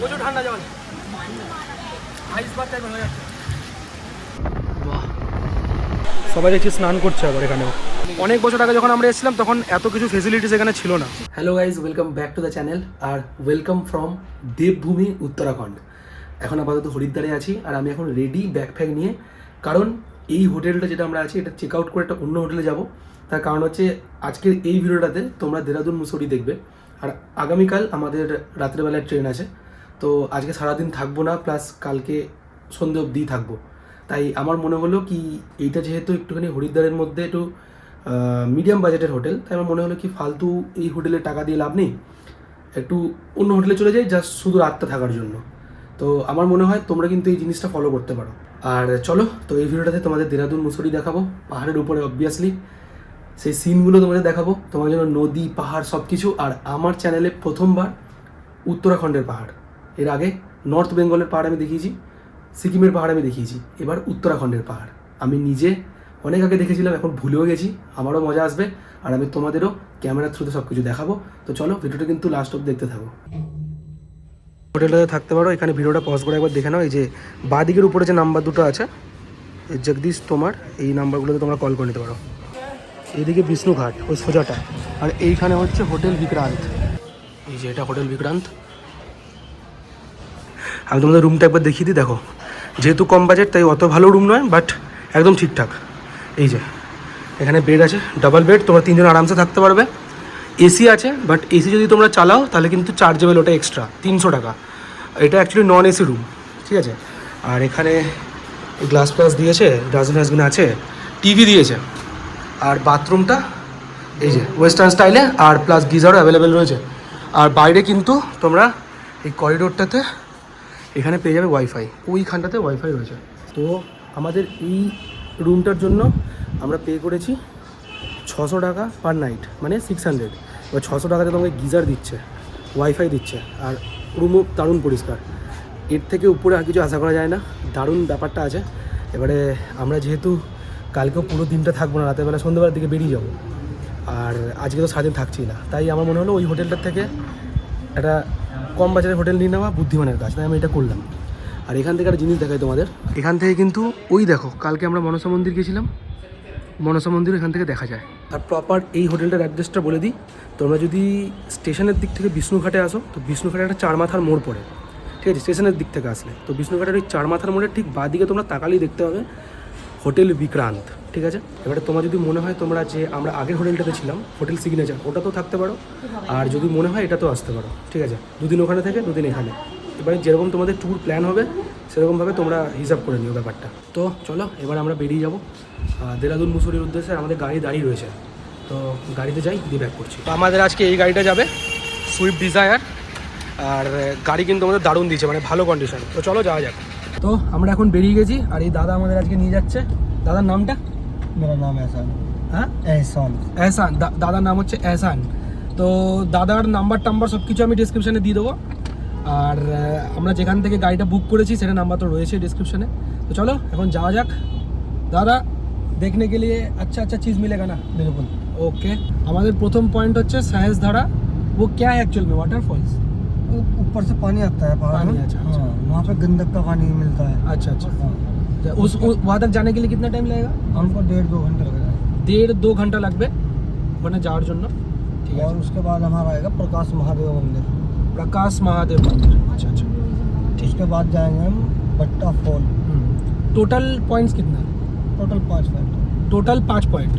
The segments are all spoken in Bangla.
প্রচুর ঠান্ডা জল, আইস বাথ টাইপের হয়ে যাচ্ছে। সবাই দেখছি স্নান করছে আবার এখানেও। অনেক বছর আগে যখন আমরা এসেছিলাম তখন এত কিছু ফেসিলিটিস এখানে ছিল না। Hello guys, welcome back to the channel আর ওয়েলকাম ফ্রম দেবভূমি উত্তরাখণ্ড। এখন আপাতত হরিদ্বারে আছি আর আমি এখন রেডি ব্যাকপ্যাক নিয়ে, কারণ এই হোটেলটা যেটা আমরা আছি এটা চেক আউট করে একটা অন্য হোটেলে যাব। তার কারণ হচ্ছে আজকের এই ভিডিওটাতে তোমরা দেরাদুন মুসৌরি দেখবে, আর আগামীকাল আমাদের রাত্রেবেলায় ট্রেন আছে। তো আজকে সারাদিন থাকবো না, প্লাস কালকে সন্ধ্যে অবধি থাকবো। তাই আমার মনে হলো কি এইটা যেহেতু একটুখানি হরিদ্বারের মধ্যে একটু মিডিয়াম বাজেটের হোটেল, তাই আমার মনে হলো কি ফালতু এই হোটেলে টাকা দিয়ে লাভ নেই, একটু অন্য হোটেলে চলে যাই জাস্ট শুধু রাতটা থাকার জন্য। তো আমার মনে হয় তোমরা কিন্তু এই জিনিসটা ফলো করতে পারো। আর চলো, তো এই ভিডিওটাতে তোমাদের দেরাদুন মুসৌরি দেখাবো, পাহাড়ের উপরে অবভিয়াসলি সেই সিনগুলো তোমাদের দেখাবো, তোমার জন্য নদী পাহাড় সব কিছু। আর আমার চ্যানেলে প্রথমবার উত্তরাখণ্ডের পাহাড়, এর আগে নর্থ বেঙ্গলের পাহাড় আমি দেখিয়েছি, সিকিমের পাহাড় আমি দেখিয়েছি, এবার উত্তরাখণ্ডের পাহাড় আমি নিজে অনেক আগে দেখেছিলাম, এখন ভুলেও গেছি। আমারও মজা আসবে আর আমি তোমাদেরও ক্যামেরার থ্রুতে সব কিছু দেখাবো। তো চলো, ভিডিওটা কিন্তু লাস্ট অব্দি দেখতে থাকো। হোটেলটাতে থাকতে পারো, এখানে ভিডিওটা পজ করে একবার দেখে নাও। এই যে বাঁ দিকের উপরে যে নাম্বার দুটো আছে, জগদীশ তোমার, এই নাম্বারগুলোতে তোমরা কল করে নিতে পারো। এইদিকে বিষ্ণুঘাট ওই সোজাটা, আর এইখানে হচ্ছে হোটেল বিক্রান্ত। এই যে এটা হোটেল বিক্রান্ত। আমি তোমাদের রুমটা একবার দেখিয়ে দিই, দেখো যেহেতু কম বাজেট তাই অত ভালো রুম নয়, বাট একদম ঠিকঠাক। এই যে এখানে বেড আছে, ডাবল বেড, তোমরা তিনজন আরামসে থাকতে পারবে। এসি আছে, বাট এসি যদি তোমরা চালাও তাহলে কিন্তু চার্জেবল, ওটা এক্সট্রা 300 টাকা। এটা অ্যাকচুয়ালি নন এসি রুম, ঠিক আছে। আর এখানে গ্লাস ফ্লাস দিয়েছে, ডাস্টবিন ডাস্টবিন আছে, টিভি দিয়েছে। আর বাথরুমটা এই যে ওয়েস্টার্ন স্টাইলে, আর প্লাস গিজারও অ্যাভেলেবেল রয়েছে। আর বাইরে কিন্তু তোমরা এই করিডোরটাতে এখানে পেয়ে যাবে ওয়াইফাই, ওইখানটাতে ওয়াইফাই রয়েছে। তো আমাদের এই রুমটার জন্য আমরা পে করেছি 600 টাকা পার নাইট, মানে 600। এবার 600 টাকাতে তোমাকে গিজার দিচ্ছে, ওয়াইফাই দিচ্ছে, আর রুমও দারুণ পরিষ্কার। এর থেকে উপরে আর কিছু আশা করা যায় না, দারুণ ব্যাপারটা আছে। এবারে আমরা যেহেতু কালকেও পুরো দিনটা থাকবো না, রাতের বেলা সন্ধ্যেবেলার দিকে বেরিয়ে যাবো, আর আজকে তো সারাদিন থাকছি না, তাই আমার মনে হলো ওই হোটেলটার থেকে একটা কম বাজারের হোটেল নিয়ে নেওয়া বুদ্ধিমানের কাজ, তাই আমি এটা করলাম। আর এখান থেকে একটা জিনিস দেখাই তোমাদের, এখান থেকে কিন্তু ওই দেখো কালকে আমরা মনসা মন্দির গেছিলাম, মনসা মন্দির এখান থেকে দেখা যায়। আর প্রপার এই হোটেলটার অ্যাড্রেসটা বলে দিই, তোমরা যদি স্টেশনের দিক থেকে বিষ্ণুঘাটে আসো, তো বিষ্ণুঘাটে একটা 4 মাথার মোড় পড়ে, ঠিক আছে। স্টেশনের দিক থেকে আসলে তো বিষ্ণুঘাটের ওই 4 মাথার মোড়ের ঠিক বাঁ দিকে তোমরা তাকালেই দেখতে পাবে হোটেল বিক্রান্ত, ঠিক আছে। এবারে তোমার যদি মনে হয় তোমরা যে আমরা আগের হোটেলটাতে ছিলাম, হোটেল সিগনেচার, ওটা তো থাকতে পারো। আর যদি মনে হয় এটা তো আসতে পারো, ঠিক আছে। দুদিন ওখানে থেকে দুদিন এখানে, এবারে যেরকম তোমাদের ট্যুর প্ল্যান হবে সেরকমভাবে তোমরা হিসাব করে নিও ব্যাপারটা। তো চলো, এবার আমরা বেরিয়ে যাবো দেরাদুন মুসৌরির উদ্দেশ্যে। আমাদের গাড়ি দাঁড়িয়ে রয়েছে, তো গাড়িতে যাই, দিয়ে ব্যাক করছি। তো আমাদের আজকে এই গাড়িটা যাবে, সুইফট ডিজায়ার। আর গাড়ি কিন্তু আমাদের দারুণ দিয়েছে, মানে ভালো কন্ডিশন। তো চলো যাওয়া যাক। তো আমরা এখন বেরিয়ে গেছি, আর এই দাদা আমাদের আজকে নিয়ে যাচ্ছে। দাদার নামটা? मेरा नाम एहसान। হ্যাঁ, एहसान। এহসান। দাদার নাম হচ্ছে এহসান। তো দাদার নাম্বার টাম্বার সব কিছু আমি ডিসক্রিপশানে দিয়ে দেবো। আর আমরা যেখান থেকে গাড়িটা বুক করেছি সেটা নাম্বার তো রয়েছে ডিসক্রিপশানে। তো চলো এখন যাওয়া যাক। দাদা দেখনে কে লিয়ে আচ্ছা আচ্ছা চিজ মিলেগা না? बिल्कुल। ওকে, আমাদের প্রথম পয়েন্ট হচ্ছে সাহেজ ধারা। वो क्या है एक्चुअल में? वाटरफॉल्स? ऊपर से पानी आता है पहाड़ पानी, में। अच्छा, अच्छा। हाँ, वहाँ पे गंदक का पानी मिलता है। अच्छा अच्छा। हाँ, उस वहाँ तक जाने के लिए कितना टाइम लगेगा? हमको 1.5-2 घंटे लगेगा। 1.5-2 ঘন্টা লাগবে ওখানে যাওয়ার জন্য, ঠিক और আছে। उसके बाद हमारा आएगा प्रकाश महादेव मंदिर। प्रकाश महादेव मंदिर, अच्छा अच्छा। उसके बाद जाएंगे हम भट्टा फॉल। টোটাল পয়েন্টস कितना? Total 5 point. Total 5 point.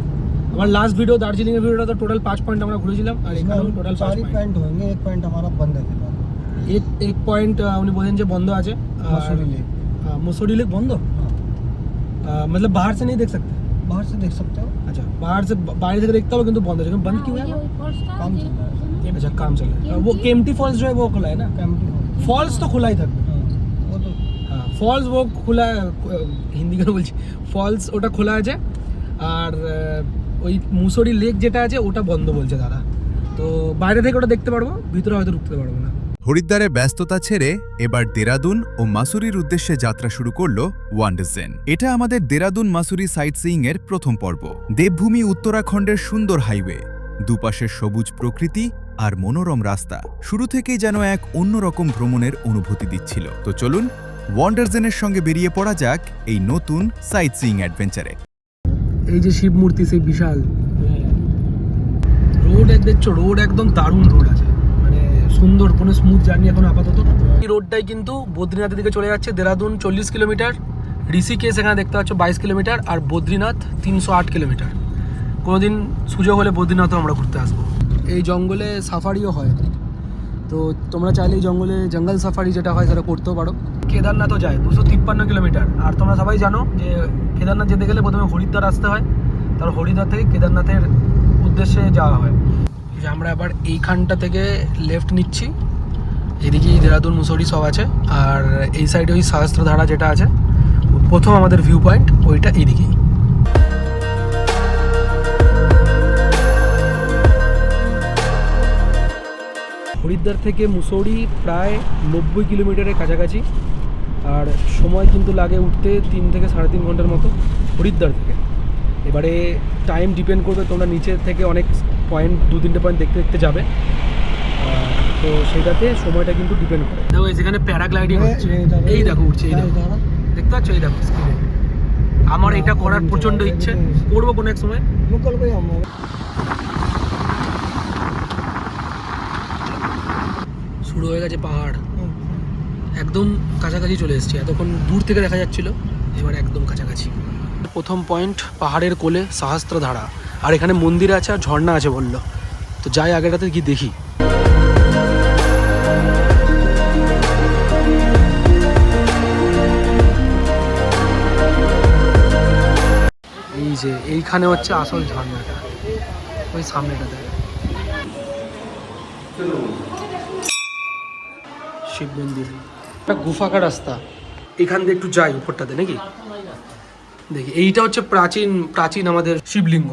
আমার লাস্ট ভিডিও দার্জিলিংয়ের ভিডিওটা তো টোটাল 5 পয়েন্ট আমরা ঘুরেছিলাম, আর এখানেও টোটাল 5 4 পয়েন্ট। पॉइंट होंगे, 1 पॉइंट हमारा बंद है फिलहाल। एक पॉइंट उन्हें बोलें जो बंद আছে, मसूरी लेक। मसूरी लेक बंद, हाँ, मतलब बाहर से नहीं देख सकते? बाहर से देख सकते हो। अच्छा, बाहर से बाहर से देखता हो किंतु बंद है, लेकिन बंद क्यों है? काम चल रहा है। अच्छा, काम चल रहा है। वो केम्प्टी फॉल्स जो है वो खुला है ना? कैंपिंग। फॉल्स तो खुला ही था। हाँ, वो तो হ্যাঁ, ফলস ও খোলা, হিন্দি কেন বলছি, ফলস ওটা খোলা আছে। আর ওই মুসৌরি লেক যেটা আছে ওটা বন্ধ বলছে দাদা। তো বাইরে থেকে ওটা দেখতে পারবো, ভিতরে হয়তো ঢুকতে পারবো না। হরিদ্বারের ব্যস্ততা ছেড়ে এবার দেরাদুন ও মাসুরির উদ্দেশ্যে যাত্রা শুরু করল ওয়ান্ডারজেন। এটা আমাদের দেরাদুন মাসুরি সাইট সিইং এর প্রথম পর্ব। দেবভূমি উত্তরাখণ্ডের সুন্দর হাইওয়ে, দুপাশের সবুজ প্রকৃতি আর মনোরম রাস্তা শুরু থেকেই যেন এক অন্যরকম ভ্রমণের অনুভূতি দিচ্ছিল। তো চলুন ওয়ান্ডারজেনের সঙ্গে বেরিয়ে পড়া যাক এই নতুন সাইট সিইং অ্যাডভেঞ্চারে। এই যে শিব মূর্তি সেই বিশাল রোড দেখছো, রোড একদম দারুণ রোড আছে, মানে সুন্দর, কোনো স্মুথ জার্নি এখন আপাতত। এই রোডটাই কিন্তু বদ্রীনাথের দিকে চলে যাচ্ছে। দেরাদুন 40 কিলোমিটার, ঋষিকেশ এখানে দেখতে পাচ্ছ 22 কিলোমিটার, আর বদ্রীনাথ 308 কিলোমিটার। কোনোদিন সুযোগ হলে বদ্রীনাথও আমরা ঘুরতে আসবো। এই জঙ্গলে সাফারিও হয়, তো তোমরা চাইলে এই জঙ্গলে জঙ্গল সাফারি যেটা হয় সেটা করতেও পারো। কেদারনাথও যায় 253 কিলোমিটার। আর তোমরা সবাই জানো যে কেদারনাথ যেতে গেলে প্রথমে হরিদ্বার আসতে হয়, তারপর হরিদ্বার থেকে কেদারনাথের উদ্দেশ্যে যাওয়া হয়। যে আমরা আবার এইখানটা থেকে লেফট নিচ্ছি, এদিকেই দেরাদুন মুসৌরি সব আছে, আর এই সাইডে ওই সহস্রধারা যেটা আছে প্রথম আমাদের ভিউ পয়েন্ট, ওইটা এইদিকেই। হরিদ্বার থেকে মুসৌরি প্রায় 90 কিলোমিটারের কাছাকাছি, আর সময় কিন্তু লাগে উঠতে 3 থেকে 3.5 ঘন্টার মতো হরিদ্বার থেকে। এবারে টাইম ডিপেন্ড করবে, তোমরা নিচে থেকে অনেক পয়েন্ট 2-3টে পয়েন্ট দেখতে দেখতে যাবে, তো সেটাতে সময়টা কিন্তু ডিপেন্ড করে। দেখো যেখানে প্যারাগ্লাইডিং হচ্ছে, এই দেখো উঠছে, এই দেখো দেখতে পাচ্ছ, এই দেখো স্ক্রিনে। আমার এটা করার প্রচণ্ড ইচ্ছে, করবো কোনো এক সময়। শুরু হয়ে গেছে পাহাড়, একদম কাছাকাছি চলে এসেছি। এতক্ষণ দূর থেকে দেখা যাচ্ছিল, এবার একদম কাছাকাছি। প্রথম পয়েন্ট পাহাড়ের কোলে সহস্রধারা, আর এখানে মন্দির আছে আর ঝর্ণা আছে বললো, তো যাই আগেটাতে কি দেখি। এই যে এইখানে হচ্ছে আসল ঝর্ণাটা, ওই সামনেটাতে শিব মন্দির। একটা গুফাকার রাস্তা, এখান দিয়ে একটু যাই উপরটাতে নাকি দেখি। এইটা হচ্ছে প্রাচীন প্রাচীন আমাদের শিবলিঙ্গ।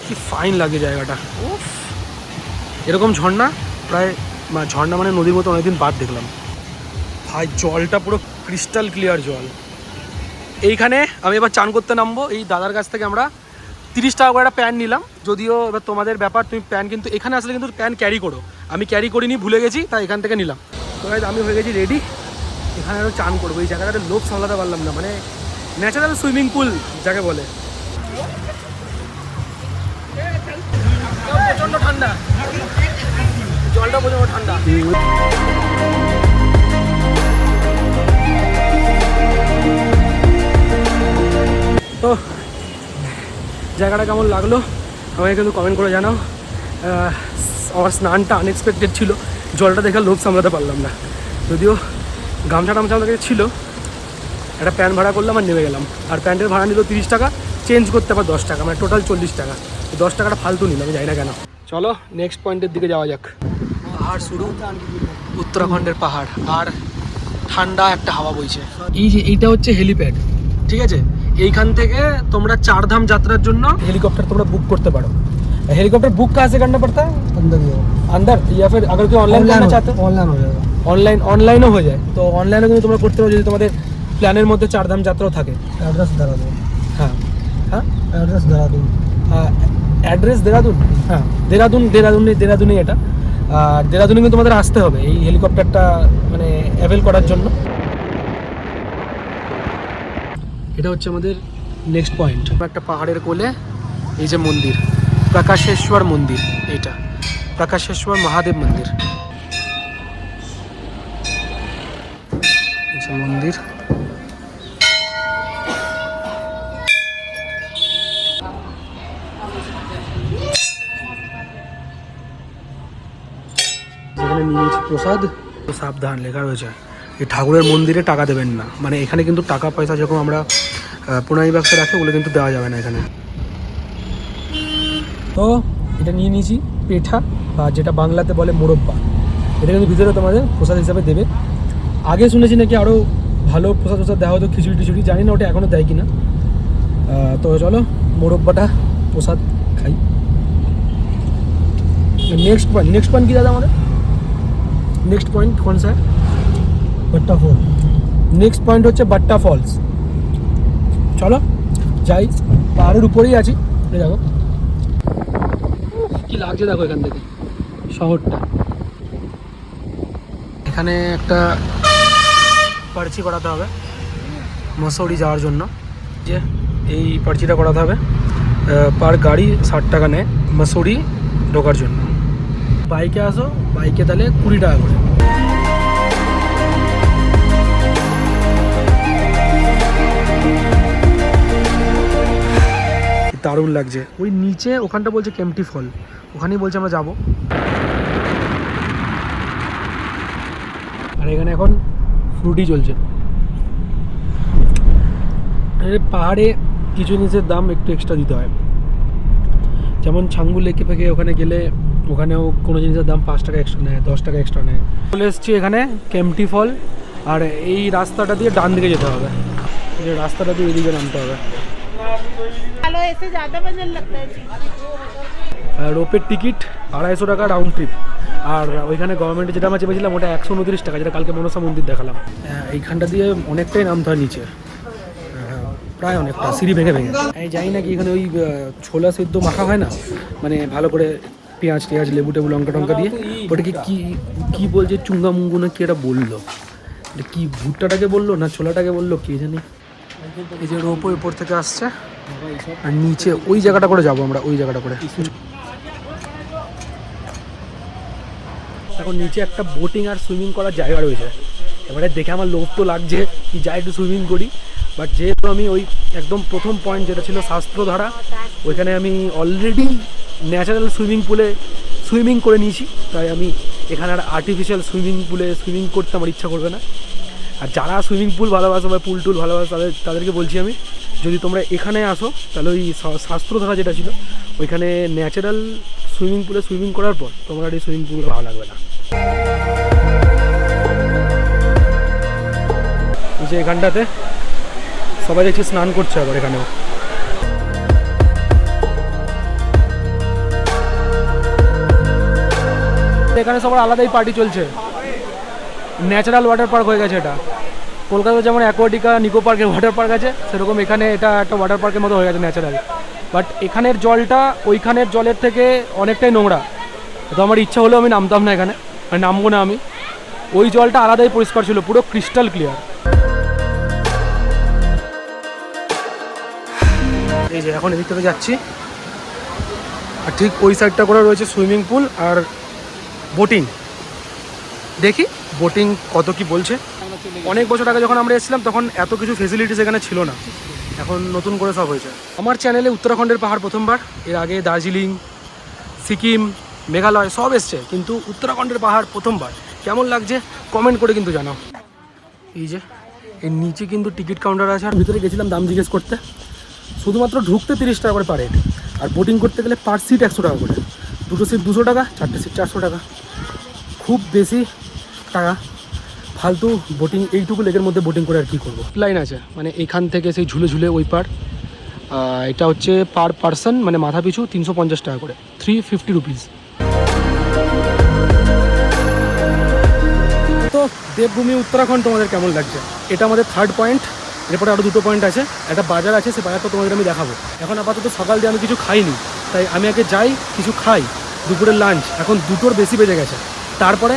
কি ফাইন লাগে জায়গাটা, উফ। এরকম ঝর্ণা প্রায়, ঝর্ণা মানে নদীর মতো অনেকদিন বাদ দেখলাম। ভাই জলটা পুরো ক্রিস্টাল ক্লিয়ার জল। এইখানে আমি এবার চান করতে নামবো। এই দাদার কাছ থেকে আমরা 30 টাকা করে একটা প্যান নিলাম, যদিও এবার তোমাদের ব্যাপার, তুমি প্যান কিন্তু এখানে আসলে কিন্তু প্যান ক্যারি করো, আমি ক্যারি করিনি, ভুলে গেছি, তাই এখান থেকে নিলাম। তো আমি হয়ে গেছি রেডি, এখানে আরও চান করবো। এই জায়গাটাতে লোক সামলাতে পারলাম না, মানে ন্যাচারাল সুইমিং পুল যাকে বলে। প্রচণ্ড ঠান্ডা, জলটা প্রচণ্ড ঠান্ডা। তো জায়গাটা কেমন লাগলো আমাকে কিন্তু কমেন্ট করে জানাও। আমার স্নানটা আনএক্সপেক্টেড ছিল, জলটা দেখে লোভ সামলাতে পারলাম না, যদিও গামছা টামছা আমাদের ছিল। একটা প্যান্ট ভাড়া করলাম আর নেমে গেলাম, আর প্যান্টের ভাড়া নিল 30 টাকা, চেঞ্জ করতে আবার 10 টাকা, মানে টোটাল 40 টাকা। 10 টাকাটা ফালতু নিল, আমি জানি না কেন। চলো নেক্সট পয়েন্টের দিকে যাওয়া যাক। পাহাড় শুরু, উত্তরাখণ্ডের পাহাড়, আর ঠান্ডা একটা হাওয়া বইছে। এই যে এইটা হচ্ছে হেলিপ্যাড, ঠিক আছে। এইখান থেকে তোমরা 4 ধাম যাত্রার জন্য हेलीकॉप्टर তোমরা বুক করতে পারো। हेलीकॉप्टर बुक कहाँ से करना पड़ता है? अंदर या फिर अगर कोई ऑनलाइन करना चाहते हो? ऑनलाइन हो जाएगा। অনলাইনও হয়ে যায়, তো অনলাইনে কিন্তু তোমরা করতে পারো যদি তোমাদের প্ল্যানের মধ্যে 4 ধাম যাত্রাও থাকে। एड्रेस देहरादून। হ্যাঁ হ্যাঁ, एड्रेस देहरादून। অ্যাড্রেস দেরাদুন। হ্যাঁ দেরাদুনই এটা। আর দেরাদুনে কিন্তু তোমাদের আসতে হবে এই হেলিকপ্টারটা মানে অ্যাভেল করার জন্য। এটা হচ্ছে আমাদের নেক্সট পয়েন্ট। একটা পাহাড়ের কোলে এই যে মন্দির, প্রকাশেশ্বর মন্দির, এইটা প্রকাশেশ্বর মহাদেব মন্দির। এই যে মন্দির, যেখানে নিয়েছি প্রসাদ, তো সাবধান লেখা রয়েছে এই ঠাকুরের মন্দিরে টাকা দেবেন না, মানে এখানে কিন্তু টাকা পয়সা যেরকম আমরা পুনাই বাক্সে রাখি ওগুলো কিন্তু দেওয়া যাবে না এখানে। তো এটা নিয়ে নিয়েছি পেঠা, বা যেটা বাংলাতে বলে মোরব্বা। এটা কিন্তু ভিতরে তোমাদের প্রসাদ হিসাবে দেবে। আগে শুনেছি নাকি আরও ভালো প্রসাদ দেওয়া হতো, খিচুড়ি টিচুড়ি, জানি না ওটা এখনও দেয় কি না। তো চলো মোরব্বাটা প্রসাদ খাই। নেক্সট পয়েন্ট কী দাদা আমাদের? নেক্সট পয়েন্ট কোন স্যার? बट्टा फॉल। नेक्स्ट पॉइंट होच्छे बट्टा फॉल्स। चलो जाई। পাহাড়ের উপরেই আছি, এই দেখো কি লাগছে, দেখো এখান থেকে শহরটা। এখানে একটা পার্চি করাতে হবে মসৌরি যাওয়ার জন্য, যে এই পার্চিটা করাতে হবে। পার গাড়ি 60 টাকা নেয় মসৌরি ঢোকার জন্য। বাইকে আসো, বাইকে তাহলে 20 টাকা করে। দারুণ লাগছে। ওই নিচে ওখানটা বলছে কেম্পটি ফল, ওখানেই বলছে আমরা যাবো। আর এখানে এখন ফ্রুটি চলছে। পাহাড়ে কিছু জিনিসের দাম একটু এক্সট্রা দিতে হয়, যেমন ছাঙ্গু লেকে ফেকে ওখানে গেলে ওখানেও কোনো জিনিসের দাম 5 টাকা এক্সট্রা নেয়, 10 টাকা এক্সট্রা নেয়। চলে এসেছি এখানে কেম্পটি ফল, আর এই রাস্তাটা দিয়ে ডান দিকে যেতে হবে, এই রাস্তাটা দিয়ে এদিকে নামতে হবে। রোপের টিকিট 250 টাকা রাউন্ড ট্রিপ। আর ওইখানে গভর্নমেন্টে যেটা আমরা চেপেছিলাম ওটা 129 টাকা, যেটা কালকে মনসা মন্দির দেখালাম। এইখানটা দিয়ে অনেকটাই নামতে হয় নিচে, প্রায় অনেকটা সিঁড়ি ভেঙে ভেঙে। আমি জানি না কি এখানে ওই ছোলা সেদ্ধ মাখা হয় না, মানে ভালো করে পেঁয়াজ টেঁয়াজ লেবু টেবু লঙ্কা টঙ্কা দিয়ে, ওটাকে কি কি বলছে চুঙ্গা মুঙ্গু না কি এটা বললো, কি ভুট্টাটাকে বললো না ছোলাটাকে বললো কে জানি। এই যে রোপওয়ে উপর থেকে আসছে, আর নিচে ওই জায়গাটা করে যাবো আমরা, ওই জায়গাটা করে। এখন নিচে একটা বোটিং আর সুইমিং করার জায়গা রয়েছে। এবারে দেখে আমার লোভ তো লাগছে কি যাই একটু সুইমিং করি, বাট যেহেতু আমি ওই একদম প্রথম পয়েন্ট যেটা ছিল শাস্ত্রধারা, ওইখানে আমি অলরেডি ন্যাচারাল সুইমিং পুলে সুইমিং করে নিয়েছি, তাই আমি এখানে আর আর্টিফিশিয়াল সুইমিং পুলে সুইমিং করতে আমার ইচ্ছা করবে না। আর যারা সুইমিং পুল ভালোবাসো বা পুল টুল ভালোবাসো তাদেরকে বলছি আমি, যদি তোমরা এখানে আসো তাহলে ওই শাস্ত্রধারা যেটা ছিল ওইখানে ন্যাচারাল সুইমিং পুলে সুইমিং করার পর তোমার আর এই সুইমিং পুল ভালো লাগবে না। এই যে এখানটাতে সবাই দেখছি স্নান করছে আবার এখানেও। এখানে সবার আলাদাই পার্টি চলছে, ন্যাচারাল ওয়াটার পার্ক হয়ে গেছে এটা। কলকাতায় যেমন অ্যাকোয়াটিকা নিকো পার্কের ওয়াটার পার্ক আছে, সেরকম এখানে এটা একটা ওয়াটার পার্কের মতো হয়ে গেছে ন্যাচারাল। বাট এখানের জলটা ওইখানের জলের থেকে অনেকটাই নোংরা, তো আমার ইচ্ছা হলেও আমি নামতাম না এখানে, মানে নামবো না আমি। ওই জলটা আলাদাই পরিষ্কার ছিল, পুরো ক্রিস্টাল ক্লিয়ার। এই যে এখন এদিক থেকে যাচ্ছি, আর ঠিক ওই সাইডটা করে রয়েছে সুইমিং পুল আর বোটিং। দেখি বোটিং কত কি বলছে। অনেক বছর আগে যখন আমরা এসেছিলাম তখন এত কিছু ফেসিলিটিস এখানে ছিল না, এখন নতুন করে সব হয়েছে। আমার চ্যানেলে উত্তরাখণ্ডের পাহাড় প্রথমবার, এর আগে দার্জিলিং, সিকিম, মেঘালয় সব এসছে, কিন্তু উত্তরাখণ্ডের পাহাড় প্রথমবার। কেমন লাগছে কমেন্ট করে কিন্তু জানাও। এই যে এর নিচে কিন্তু টিকিট কাউন্টার আছে, আর ভিতরে গেছিলাম দাম জিজ্ঞেস করতে, শুধুমাত্র ঢুকতে 30 টাকা করে পার হেড, আর বোটিং করতে গেলে পার সিট 100 টাকা করে। 2টো সিট 200 টাকা, 4টে সিট 400 টাকা, খুব বেশি টাকা ফালতু। বোটিং এইটুকু লেগের মধ্যে বোটিং করে আর কী করবো। লাইন আছে মানে এখান থেকে সেই ঝুলে ঝুলে ওই পার, এটা হচ্ছে পার পারসন মানে মাথা পিছু 350 টাকা করে, 350 রুপিস। তো দেবভূমি উত্তরাখণ্ড তোমাদের কেমন লাগছে? এটা আমাদের 3rd পয়েন্ট, এরপরে আরও 2টো পয়েন্ট আছে, একটা বাজার আছে, সে বাজারটা তোমাদের আমি দেখাবো। এখন আপাতত সকাল দিয়ে আমি কিছু খাইনি, তাই আমি আগে যাই কিছু খাই, দুপুরের লাঞ্চ। এখন 2টোর বেশি বেজে গেছে, তারপরে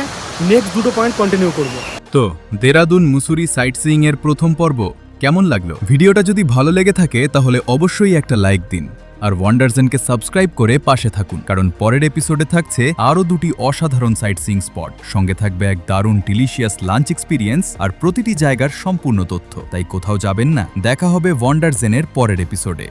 নেক্সট 2টো পয়েন্ট কন্টিনিউ করবো। তো দেরাদুন মুসুরি সাইট সিইং এর প্রথম পর্ব কেমন লাগলো? ভিডিওটা যদি ভালো লেগে থাকে তাহলে অবশ্যই একটা লাইক দিন, আর ওয়ান্ডারজেনকে সাবস্ক্রাইব করে পাশে থাকুন, কারণ পরের এপিসোডে থাকছে আরও 2টি অসাধারণ সাইট সিইং স্পট, সঙ্গে থাকবে এক দারুণ ডিলিশিয়াস লাঞ্চ এক্সপিরিয়েন্স আর প্রতিটি জায়গার সম্পূর্ণ তথ্য। তাই কোথাও যাবেন না, দেখা হবে ওয়ান্ডারজেনের পরের এপিসোডে।